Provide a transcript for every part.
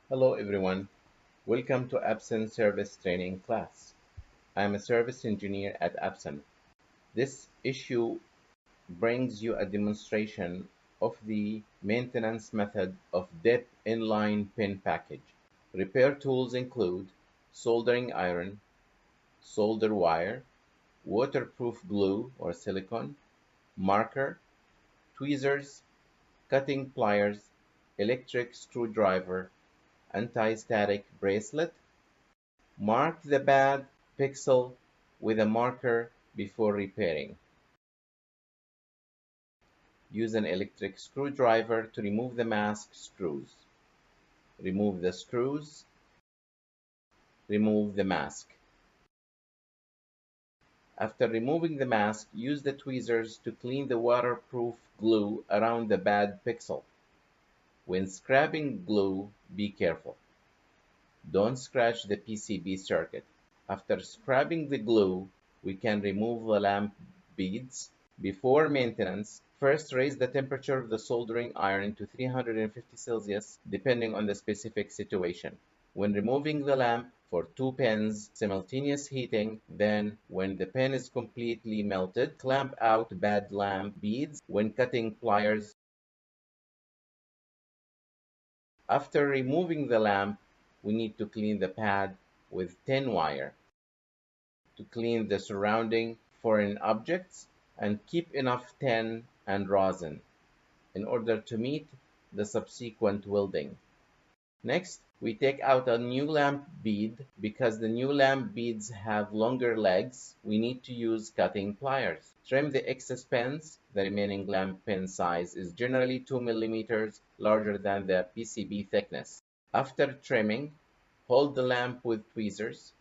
Hello everyone, welcome to Absen Service Training class. I am a service engineer at Absen. This issue brings you a demonstration of the maintenance method of dip inline pin package. Repair tools include soldering iron, solder wire, waterproof glue or silicone, marker, tweezers, cutting pliers, electric screwdriver, anti-static bracelet. Mark the bad pixel with a marker before repairing. Use an electric screwdriver to remove the mask screws. Remove the screws. Remove the mask. After removing the mask, use the tweezers to clean the waterproof glue around the bad pixel. When scraping glue, be careful. Don't scratch the PCB circuit. After scraping the glue, we can remove the lamp beads. Before maintenance, first raise the temperature of the soldering iron to 350 Celsius, depending on the specific situation. When removing the lamp for 2 pins, simultaneous heating, then when the pin is completely melted, clamp out bad lamp beads when cutting pliers. After removing the lamp, we need to clean the pad with tin wire to clean the surrounding foreign objects and keep enough tin and rosin in order to meet the subsequent welding. Next, we take out a new lamp bead. Because the new lamp beads have longer legs, we need to use cutting pliers. Trim the excess pins. The remaining lamp pin size is generally 2 millimeters larger than the PCB thickness. After trimming, hold the lamp with tweezers.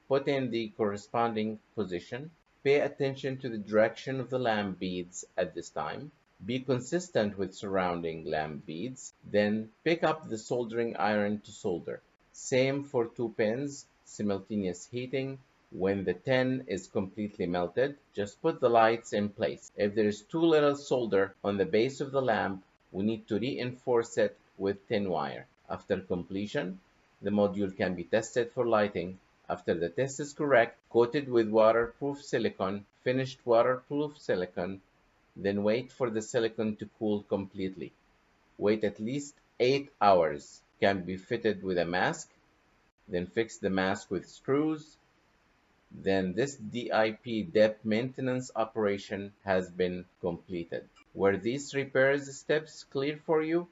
Put in the corresponding position. Pay attention to the direction of the lamp beads at this time. Be consistent with surrounding lamp beads. Then pick up the soldering iron to solder. Same for 2 pins, simultaneous heating. When the tin is completely melted, just put the lights in place. If there is too little solder on the base of the lamp, we need to reinforce it with tin wire. After completion, the module can be tested for lighting. After the test is correct, coated with waterproof silicone, finished waterproof silicone, then wait for the silicone to cool completely. Wait at least 8 hours. Can be fitted with a mask, then fix the mask with screws. Then this DIP depth maintenance operation has been completed. Were these repairs steps clear for you?